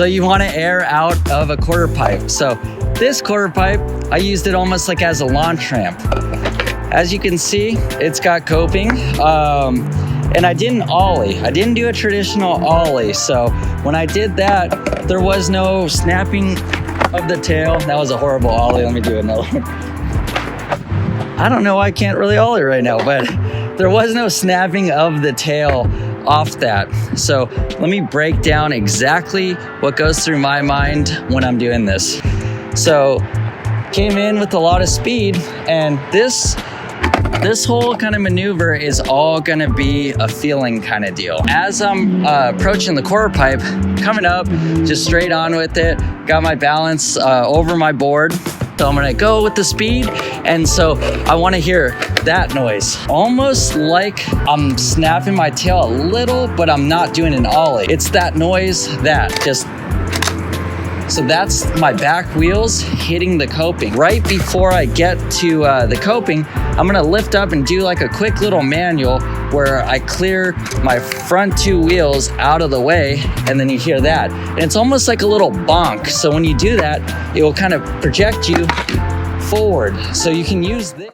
So you want to air out of a quarter pipe. So this quarter pipe, I used it almost like as a launch ramp. As you can see, it's got coping. And I didn't ollie. I didn't do a traditional ollie. So when I did that, there was no snapping of the tail. That was a horrible ollie. Let me do another one. I don't know why I can't really ollie right now, but there was no snapping of the tail off that. So let me break down exactly what goes through my mind when I'm doing this. So came in with a lot of speed, and this whole kind of maneuver is all gonna be a feeling kind of deal. As I'm approaching the quarter pipe, coming up, just straight on with it, got my balance over my board. So I'm gonna go with the speed, and so I wanna hear that noise. Almost like I'm snapping my tail a little, but I'm not doing an ollie. It's that noise so that's my back wheels hitting the coping. Right before I get to the coping, I'm gonna lift up and do like a quick little manual where I clear my front two wheels out of the way, and then you hear that. And it's almost like a little bonk. So when you do that, it will kind of project you forward. So you can use this.